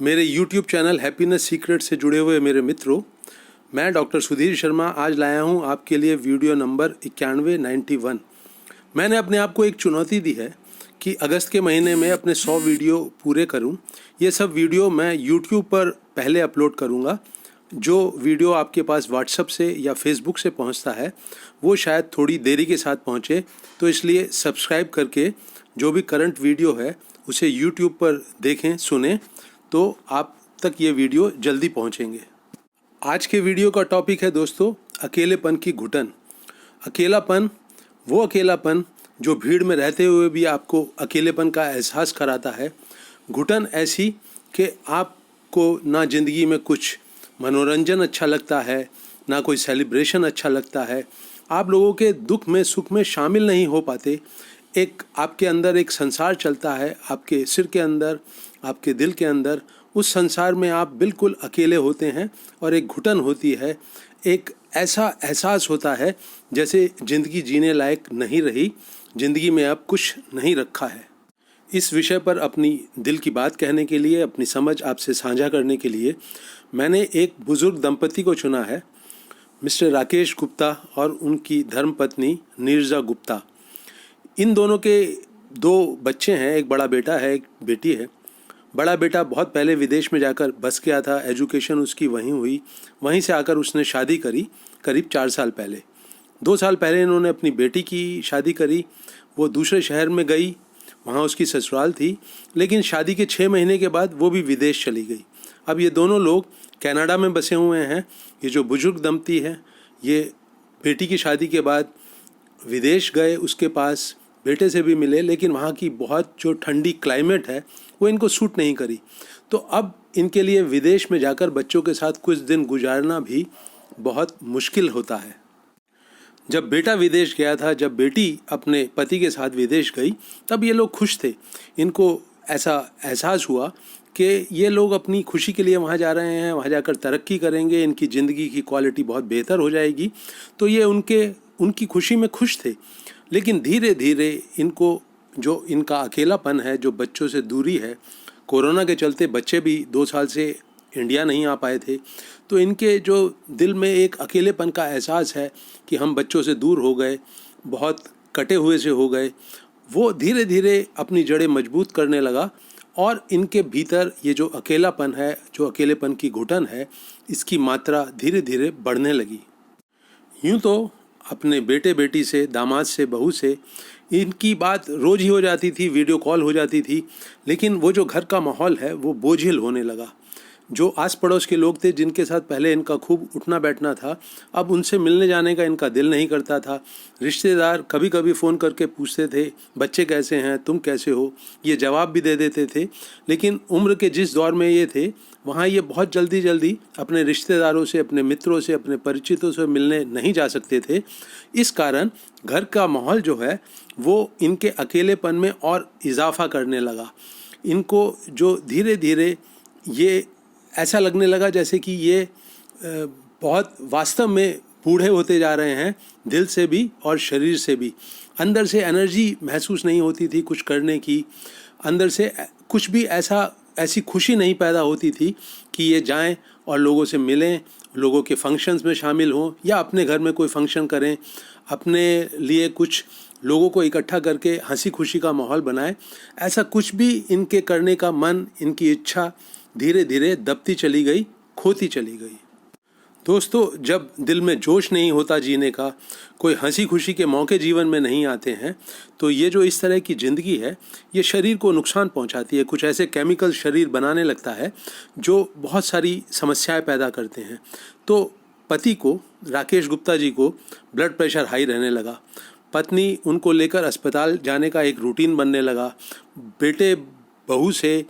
मेरे YouTube channel happiness secret से जुड़े हुए मेरे मित्रों, मैं डॉक्टर सुधीर शर्मा आज लाया हूं आपके लिए वीडियो नंबर 9191। मैंने अपने आप को एक चुनौती दी है कि अगस्त के महीने में अपने 100 वीडियो पूरे करूं। ये सब वीडियो मैं YouTube पर पहले अपलोड करूंगा। जो वीडियो आपके पास व्हाट्सएप से या फेसबुक से पहुंचता है वो शायद थोड़ी देरी के साथ पहुंचे, तो इसलिए सब्सक्राइब करके जो भी करंट वीडियो है उसे YouTube पर देखें, सुनें, तो आप तक ये वीडियो जल्दी पहुंचेंगे। आज के वीडियो का टॉपिक है दोस्तों, अकेलेपन की घुटन। अकेलापन, वो अकेलापन जो भीड़ में रहते हुए भी आपको अकेलेपन का एहसास कराता है। घुटन ऐसी कि आपको ना ज़िंदगी में कुछ मनोरंजन अच्छा लगता है, ना कोई सेलिब्रेशन अच्छा लगता है। आप लोगों के दुख में सुख में शामिल नहीं हो पाते। एक आपके अंदर एक संसार चलता है, आपके सिर के अंदर, आपके दिल के अंदर। उस संसार में आप बिल्कुल अकेले होते हैं और एक घुटन होती है। एक ऐसा एहसास होता है जैसे ज़िंदगी जीने लायक नहीं रही, ज़िंदगी में अब कुछ नहीं रखा है। इस विषय पर अपनी दिल की बात कहने के लिए, अपनी समझ आपसे साझा करने के लिए मैंने एक बुज़ुर्ग दंपति को चुना है, मिस्टर राकेश गुप्ता और उनकी धर्मपत्नी नीरजा गुप्ता। इन दोनों के 2 बच्चे हैं, एक बड़ा बेटा है, एक बेटी है। बड़ा बेटा बहुत पहले विदेश में जाकर बस गया था, एजुकेशन उसकी वहीं हुई, वहीं से आकर उसने शादी करी करीब 4 साल पहले। 2 साल पहले इन्होंने अपनी बेटी की शादी करी। वो दूसरे शहर में गई, वहाँ उसकी ससुराल थी, लेकिन शादी के 6 महीने के बाद वो भी विदेश चली गई। अब ये दोनों लोग कनाडा में बसे हुए हैं। ये जो बुजुर्ग दंपति है, ये बेटी की शादी के बाद विदेश गए, उसके पास बेटे से भी मिले, लेकिन वहाँ की बहुत जो ठंडी क्लाइमेट है वो इनको सूट नहीं करी। तो अब इनके लिए विदेश में जाकर बच्चों के साथ कुछ दिन गुजारना भी बहुत मुश्किल होता है। जब बेटा विदेश गया था, जब बेटी अपने पति के साथ विदेश गई, तब ये लोग खुश थे। इनको ऐसा एहसास हुआ कि ये लोग अपनी खुशी के लिए वहाँ जा रहे हैं, वहाँ जाकर तरक्की करेंगे, इनकी ज़िंदगी की क्वालिटी बहुत बेहतर हो जाएगी। तो ये उनकी खुशी में खुश थे। लेकिन धीरे धीरे इनको जो इनका अकेलापन है, जो बच्चों से दूरी है, कोरोना के चलते बच्चे भी 2 साल से इंडिया नहीं आ पाए थे, तो इनके जो दिल में एक अकेलेपन का एहसास है कि हम बच्चों से दूर हो गए, बहुत कटे हुए से हो गए, वो धीरे धीरे अपनी जड़ें मजबूत करने लगा और इनके भीतर ये जो अकेलापन है, जो अकेलेपन की घुटन है, इसकी मात्रा धीरे धीरे बढ़ने लगी। यूँ तो अपने बेटे बेटी से, दामाद से, बहू से इनकी बात रोज़ ही हो जाती थी, वीडियो कॉल हो जाती थी, लेकिन वो जो घर का माहौल है वो बोझिल होने लगा। जो आस पड़ोस के लोग थे, जिनके साथ पहले इनका खूब उठना बैठना था, अब उनसे मिलने जाने का इनका दिल नहीं करता था। रिश्तेदार कभी कभी फ़ोन करके पूछते थे, बच्चे कैसे हैं, तुम कैसे हो, ये जवाब भी दे देते थे। लेकिन उम्र के जिस दौर में ये थे, वहाँ ये बहुत जल्दी जल्दी अपने रिश्तेदारों से, अपने मित्रों से, अपने परिचितों से मिलने नहीं जा सकते थे। इस कारण घर का माहौल जो है वो इनके अकेलेपन में और इजाफ़ा करने लगा। इनको जो धीरे धीरे ये ऐसा लगने लगा जैसे कि ये बहुत वास्तव में बूढ़े होते जा रहे हैं, दिल से भी और शरीर से भी। अंदर से एनर्जी महसूस नहीं होती थी कुछ करने की, अंदर से कुछ भी ऐसी खुशी नहीं पैदा होती थी कि ये जाएं और लोगों से मिलें, लोगों के फंक्शंस में शामिल हों, या अपने घर में कोई फंक्शन करें, अपने लिए कुछ लोगों को इकट्ठा करके हंसी खुशी का माहौल बनाएं। ऐसा कुछ भी इनके करने का मन, इनकी इच्छा धीरे धीरे दबती चली गई, खोती चली गई। दोस्तों, जब दिल में जोश नहीं होता जीने का, कोई हंसी खुशी के मौके जीवन में नहीं आते हैं, तो ये जो इस तरह की ज़िंदगी है ये शरीर को नुकसान पहुंचाती है। कुछ ऐसे केमिकल शरीर बनाने लगता है जो बहुत सारी समस्याएं पैदा करते हैं। तो पति को, राकेश गुप्ता जी को, ब्लड प्रेशर हाई रहने लगा। पत्नी उनको लेकर अस्पताल जाने का एक रूटीन बनने लगा। बेटे बहू से,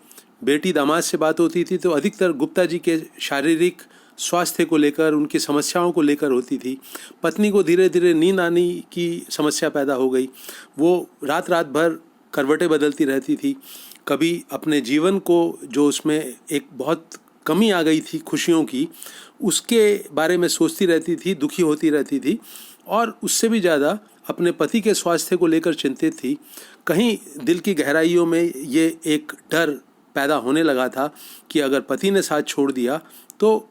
बेटी दामाद से बात होती थी तो अधिकतर गुप्ता जी के शारीरिक स्वास्थ्य को लेकर, उनकी समस्याओं को लेकर होती थी। पत्नी को धीरे धीरे नींद आने की समस्या पैदा हो गई। वो रात रात भर करवटें बदलती रहती थी। कभी अपने जीवन को, जो उसमें एक बहुत कमी आ गई थी खुशियों की, उसके बारे में सोचती रहती थी, दुखी होती रहती थी, और उससे भी ज़्यादा अपने पति के स्वास्थ्य को लेकर चिंतित थी। कहीं दिल की गहराइयों में ये एक डर पैदा होने लगा था कि अगर पति ने साथ छोड़ दिया तो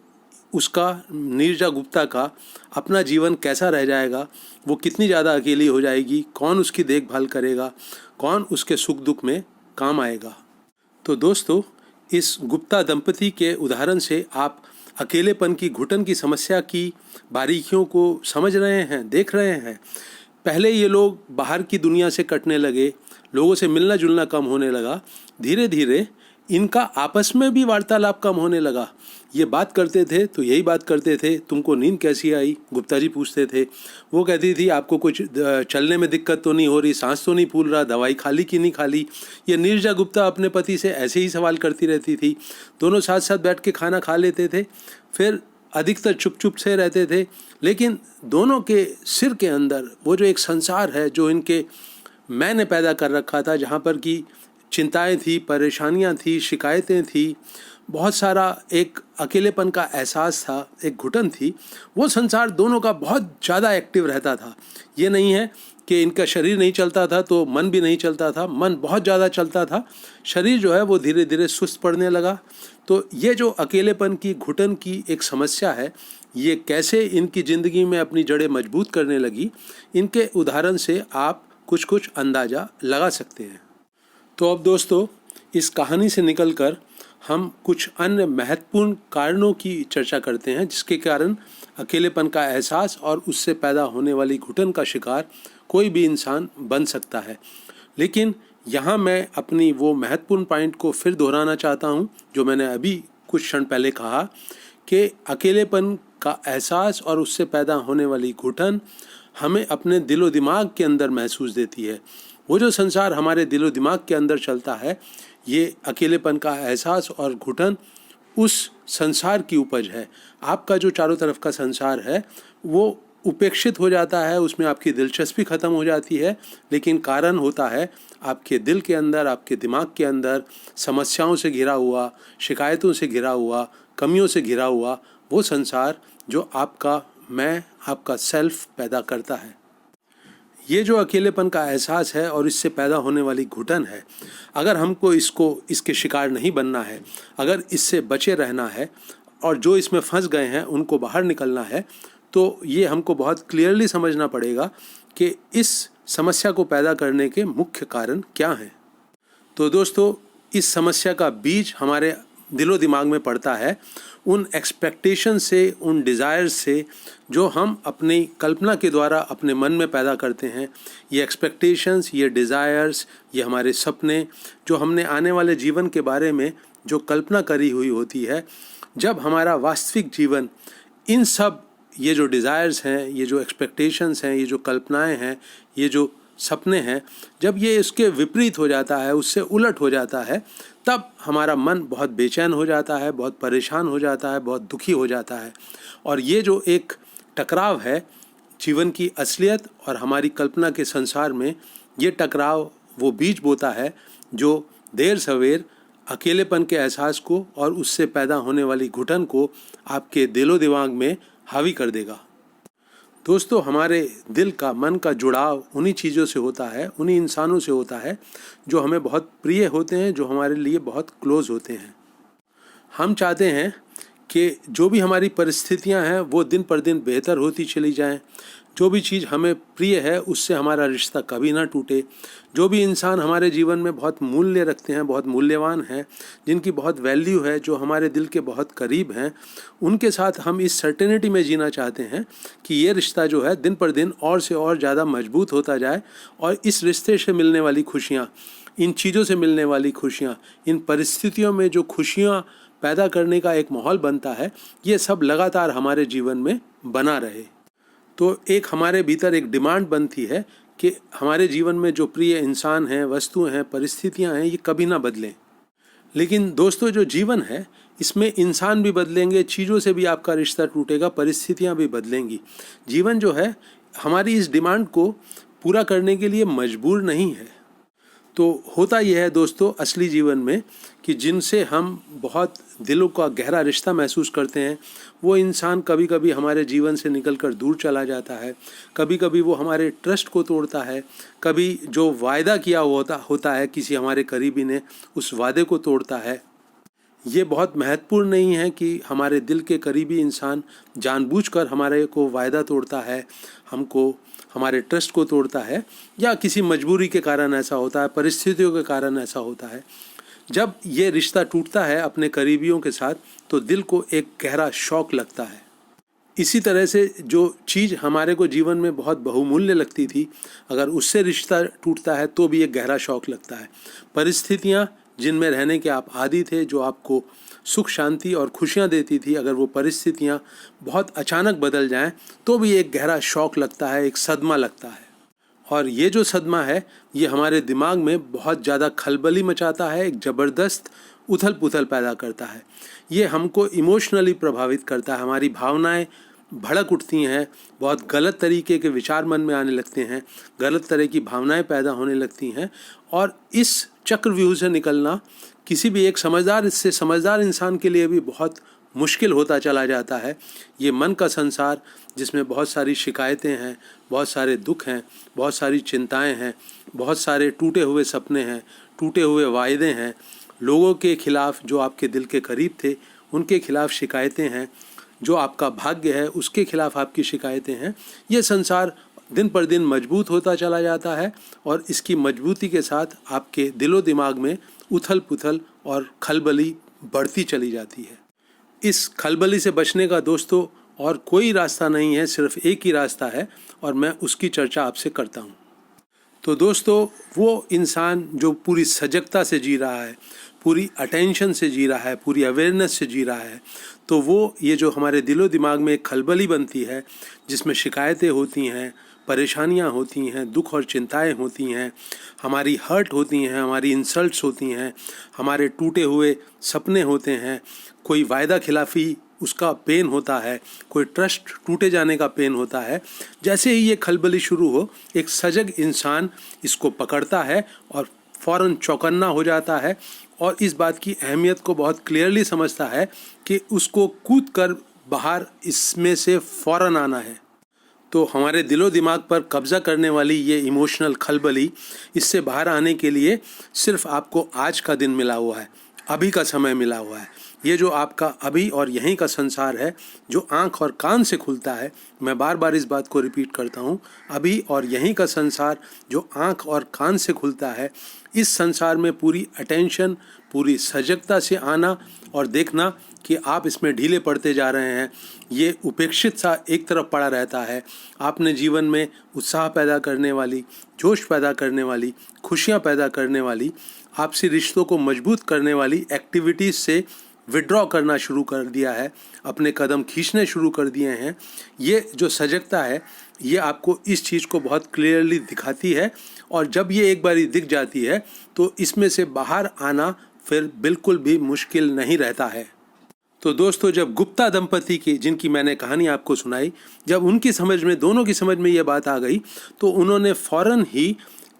उसका, नीरजा गुप्ता का अपना जीवन कैसा रह जाएगा, वो कितनी ज़्यादा अकेली हो जाएगी, कौन उसकी देखभाल करेगा, कौन उसके सुख दुख में काम आएगा। तो दोस्तों, इस गुप्ता दंपति के उदाहरण से आप अकेलेपन की, घुटन की समस्या की बारीकियों को समझ रहे हैं, देख रहे हैं। पहले ये लोग बाहर की दुनिया से कटने लगे, लोगों से मिलना जुलना कम होने लगा, धीरे धीरे इनका आपस में भी वार्तालाप कम होने लगा। ये बात करते थे तो यही बात करते थे, तुमको नींद कैसी आई, गुप्ता जी पूछते थे। वो कहती थी आपको कुछ चलने में दिक्कत तो नहीं हो रही, सांस तो नहीं फूल रहा, दवाई खा ली कि नहीं खा ली। ये नीरजा गुप्ता अपने पति से ऐसे ही सवाल करती रहती थी। दोनों साथ साथ बैठ के खाना खा लेते थे, फिर अधिकतर चुप चुप से रहते थे, लेकिन दोनों के सिर के अंदर वो जो एक संसार है जो इनके मैंने पैदा कर रखा था, जहाँ पर कि चिंताएं थी, परेशानियां थी, शिकायतें थी, बहुत सारा एक अकेलेपन का एहसास था, एक घुटन थी, वो संसार दोनों का बहुत ज़्यादा एक्टिव रहता था। ये नहीं है कि इनका शरीर नहीं चलता था तो मन भी नहीं चलता था, मन बहुत ज़्यादा चलता था, शरीर जो है वो धीरे धीरे सुस्त पड़ने लगा। तो ये जो अकेलेपन की, घुटन की एक समस्या है, ये कैसे इनकी ज़िंदगी में अपनी जड़ें मजबूत करने लगी, इनके उदाहरण से आप कुछ कुछ अंदाज़ा लगा सकते हैं। तो अब दोस्तों, इस कहानी से निकलकर हम कुछ अन्य महत्वपूर्ण कारणों की चर्चा करते हैं जिसके कारण अकेलेपन का एहसास और उससे पैदा होने वाली घुटन का शिकार कोई भी इंसान बन सकता है। लेकिन यहाँ मैं अपनी वो महत्वपूर्ण पॉइंट को फिर दोहराना चाहता हूँ जो मैंने अभी कुछ क्षण पहले कहा कि अकेलेपन का एहसास और उससे पैदा होने वाली घुटन हमें अपने दिलो दिमाग के अंदर महसूस देती है। वो जो संसार हमारे दिलो दिमाग के अंदर चलता है, ये अकेलेपन का एहसास और घुटन उस संसार की उपज है। आपका जो चारों तरफ का संसार है वो उपेक्षित हो जाता है, उसमें आपकी दिलचस्पी ख़त्म हो जाती है, लेकिन कारण होता है आपके दिल के अंदर, आपके दिमाग के अंदर समस्याओं से घिरा हुआ, शिकायतों से घिरा हुआ, कमियों से घिरा हुआ वो संसार जो आपका मैं, आपका सेल्फ पैदा करता है। ये जो अकेलेपन का एहसास है और इससे पैदा होने वाली घुटन है, अगर हमको इसके शिकार नहीं बनना है, अगर इससे बचे रहना है और जो इसमें फंस गए हैं उनको बाहर निकलना है, तो ये हमको बहुत क्लियरली समझना पड़ेगा कि इस समस्या को पैदा करने के मुख्य कारण क्या हैं। तो दोस्तों, इस समस्या का बीज हमारे दिलो दिमाग में पड़ता है उन एक्सपेक्टेशन से, उन डिज़ायर्स से जो हम अपनी कल्पना के द्वारा अपने मन में पैदा करते हैं। ये एक्सपेक्टेशंस, ये डिज़ायर्स, ये हमारे सपने जो हमने आने वाले जीवन के बारे में जो कल्पना करी हुई होती है, जब हमारा वास्तविक जीवन इन सब, ये जो डिज़ायर्स हैं, ये जो एक्सपेक्टेशंस हैं, ये जो कल्पनाएं हैं, ये जो सपने हैं, जब ये इसके विपरीत हो जाता है, उससे उलट हो जाता है, तब हमारा मन बहुत बेचैन हो जाता है, बहुत परेशान हो जाता है, बहुत दुखी हो जाता है। और ये जो एक टकराव है जीवन की असलियत और हमारी कल्पना के संसार में, ये टकराव वो बीज बोता है जो देर सवेर अकेलेपन के एहसास को और उससे पैदा होने वाली घुटन को आपके दिलो दिमाग में हावी कर देगा। दोस्तों, हमारे दिल का, मन का जुड़ाव उन्हीं चीज़ों से होता है, उन्हीं इंसानों से होता है जो हमें बहुत प्रिय होते हैं, जो हमारे लिए बहुत क्लोज होते हैं। हम चाहते हैं कि जो भी हमारी परिस्थितियां हैं वो दिन पर दिन बेहतर होती चली जाएं, जो भी चीज़ हमें प्रिय है उससे हमारा रिश्ता कभी ना टूटे, जो भी इंसान हमारे जीवन में बहुत मूल्य रखते हैं, बहुत मूल्यवान हैं, जिनकी बहुत वैल्यू है, जो हमारे दिल के बहुत करीब हैं, उनके साथ हम इस सर्टेनिटी में जीना चाहते हैं कि ये रिश्ता जो है दिन पर दिन और से और ज़्यादा मजबूत होता जाए और इस रिश्ते से मिलने वाली खुशियाँ, इन चीज़ों से मिलने वाली खुशियाँ, इन परिस्थितियों में जो खुशियाँ पैदा करने का एक माहौल बनता है, ये सब लगातार हमारे जीवन में बना रहे। तो एक हमारे भीतर एक डिमांड बनती है कि हमारे जीवन में जो प्रिय इंसान हैं, वस्तुएं हैं, परिस्थितियां हैं, ये कभी ना बदलें। लेकिन दोस्तों, जो जीवन है इसमें इंसान भी बदलेंगे, चीज़ों से भी आपका रिश्ता टूटेगा, परिस्थितियां भी बदलेंगी। जीवन जो है हमारी इस डिमांड को पूरा करने के लिए मजबूर नहीं है। तो होता यह है दोस्तों असली जीवन में कि जिनसे हम बहुत दिलों का गहरा रिश्ता महसूस करते हैं, वो इंसान कभी कभी हमारे जीवन से निकलकर दूर चला जाता है। कभी कभी वो हमारे ट्रस्ट को तोड़ता है, कभी जो वायदा किया होता है किसी हमारे करीबी ने, उस वादे को तोड़ता है। ये बहुत महत्वपूर्ण नहीं है कि हमारे दिल के करीबी इंसान जानबूझकर हमारे को वायदा तोड़ता है, हमको हमारे ट्रस्ट को तोड़ता है, या किसी मजबूरी के कारण ऐसा होता है, परिस्थितियों के कारण ऐसा होता है। जब ये रिश्ता टूटता है अपने करीबियों के साथ तो दिल को एक गहरा शौक लगता है। इसी तरह से जो चीज़ हमारे को जीवन में बहुत बहुमूल्य लगती थी, अगर उससे रिश्ता टूटता है तो भी एक गहरा शौक लगता है। परिस्थितियाँ जिनमें रहने के आप आदी थे, जो आपको सुख शांति और खुशियाँ देती थी, अगर वो परिस्थितियाँ बहुत अचानक बदल जाएं तो भी एक गहरा शौक लगता है, एक सदमा लगता है। और ये जो सदमा है ये हमारे दिमाग में बहुत ज़्यादा खलबली मचाता है, एक ज़बरदस्त उथल पुथल पैदा करता है। ये हमको इमोशनली प्रभावित करता है, हमारी भावनाएं भड़क उठती हैं, बहुत गलत तरीके के विचार मन में आने लगते हैं, गलत तरह की भावनाएं पैदा होने लगती हैं। और इस चक्रव्यूह से निकलना किसी भी एक समझदार इंसान के लिए भी बहुत मुश्किल होता चला जाता है। ये मन का संसार जिसमें बहुत सारी शिकायतें हैं, बहुत सारे दुख हैं, बहुत सारी चिंताएं हैं, बहुत सारे टूटे हुए सपने हैं, टूटे हुए वायदे हैं, लोगों के खिलाफ जो आपके दिल के करीब थे उनके खिलाफ शिकायतें हैं, जो आपका भाग्य है उसके खिलाफ आपकी शिकायतें हैं। ये संसार दिन पर दिन मजबूत होता चला जाता है और इसकी मजबूती के साथ आपके दिलो दिमाग में उथल पुथल और खलबली बढ़ती चली जाती है। इस खलबली से बचने का दोस्तों और कोई रास्ता नहीं है, सिर्फ एक ही रास्ता है और मैं उसकी चर्चा आपसे करता हूँ। तो दोस्तों, वो इंसान जो पूरी सजगता से जी रहा है, पूरी अटेंशन से जी रहा है, पूरी अवेयरनेस से जी रहा है, तो वो ये जो हमारे दिलो दिमाग में एक खलबली बनती है जिसमें शिकायतें होती हैं, परेशानियां होती हैं, दुख और चिंताएं होती हैं, हमारी हर्ट होती हैं, हमारी इंसल्ट्स होती हैं, हमारे टूटे हुए सपने होते हैं, कोई वायदा खिलाफी उसका पेन होता है, कोई ट्रस्ट टूटे जाने का पेन होता है। जैसे ही ये खलबली शुरू हो, एक सजग इंसान इसको पकड़ता है और फ़ौरन चौकन्ना हो जाता है और इस बात की अहमियत को बहुत क्लियरली समझता है कि उसको कूद कर बाहर इसमें से फ़ौरन आना है। तो हमारे दिलो दिमाग पर कब्ज़ा करने वाली ये इमोशनल खलबली, इससे बाहर आने के लिए सिर्फ आपको आज का दिन मिला हुआ है, अभी का समय मिला हुआ है। ये जो आपका अभी और यहीं का संसार है, जो आँख और कान से खुलता है, मैं बार बार इस बात को रिपीट करता हूँ, अभी और यहीं का संसार जो आँख और कान से खुलता है, इस संसार में पूरी अटेंशन, पूरी सजगता से आना और देखना कि आप इसमें ढीले पड़ते जा रहे हैं, ये उपेक्षित सा एक तरफ पड़ा रहता है। आपने जीवन में उत्साह पैदा करने वाली, जोश पैदा करने वाली, खुशियाँ पैदा करने वाली, आपसी रिश्तों को मजबूत करने वाली एक्टिविटीज़ से विड्रॉ करना शुरू कर दिया है, अपने कदम खींचने शुरू कर दिए हैं। ये जो सजगता है ये आपको इस चीज़ को बहुत क्लियरली दिखाती है और जब ये एक बारी दिख जाती है तो इसमें से बाहर आना फिर बिल्कुल भी मुश्किल नहीं रहता है। तो दोस्तों, जब गुप्ता दंपति की, जिनकी मैंने कहानी आपको सुनाई, जब उनकी समझ में, दोनों की समझ में ये बात आ गई तो उन्होंने फ़ौरन ही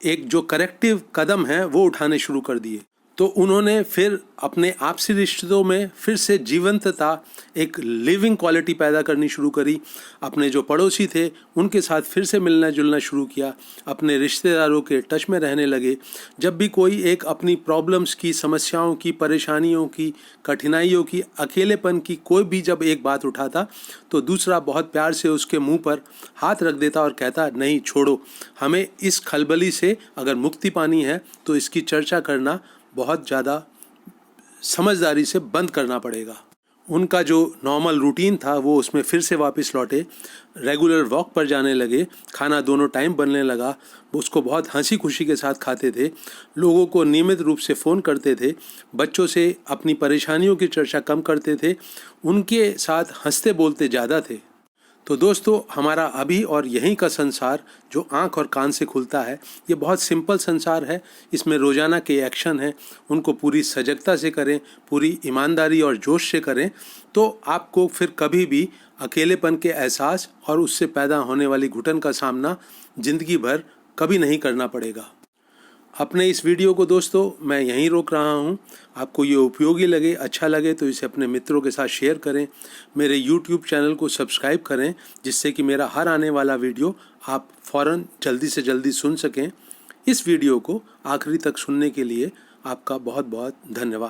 एक जो करेक्टिव कदम है वो उठाने शुरू कर दिए। तो उन्होंने फिर अपने आपसी रिश्तों में फिर से जीवंतता, एक लिविंग क्वालिटी पैदा करनी शुरू करी। अपने जो पड़ोसी थे उनके साथ फिर से मिलना जुलना शुरू किया, अपने रिश्तेदारों के टच में रहने लगे। जब भी कोई एक अपनी प्रॉब्लम्स की, समस्याओं की, परेशानियों की, कठिनाइयों की, अकेलेपन की कोई भी जब एक बात उठाता तो दूसरा बहुत प्यार से उसके मुंह पर हाथ रख देता और कहता, नहीं छोड़ो, हमें इस खलबली से अगर मुक्ति पानी है तो इसकी चर्चा करना बहुत ज़्यादा समझदारी से बंद करना पड़ेगा। उनका जो नॉर्मल रूटीन था वो उसमें फिर से वापस लौटे, रेगुलर वॉक पर जाने लगे, खाना दोनों टाइम बनने लगा, उसको बहुत हंसी खुशी के साथ खाते थे, लोगों को नियमित रूप से फ़ोन करते थे, बच्चों से अपनी परेशानियों की चर्चा कम करते थे, उनके साथ हंसते बोलते ज़्यादा थे। तो दोस्तों, हमारा अभी और यहीं का संसार जो आँख और कान से खुलता है, ये बहुत सिंपल संसार है। इसमें रोज़ाना के एक्शन हैं, उनको पूरी सजगता से करें, पूरी ईमानदारी और जोश से करें, तो आपको फिर कभी भी अकेलेपन के एहसास और उससे पैदा होने वाली घुटन का सामना ज़िंदगी भर कभी नहीं करना पड़ेगा। अपने इस वीडियो को दोस्तों मैं यहीं रोक रहा हूँ। आपको ये उपयोगी लगे, अच्छा लगे तो इसे अपने मित्रों के साथ शेयर करें। मेरे YouTube चैनल को सब्सक्राइब करें, जिससे कि मेरा हर आने वाला वीडियो आप फ़ौरन जल्दी से जल्दी सुन सकें। इस वीडियो को आखिरी तक सुनने के लिए आपका बहुत बहुत धन्यवाद।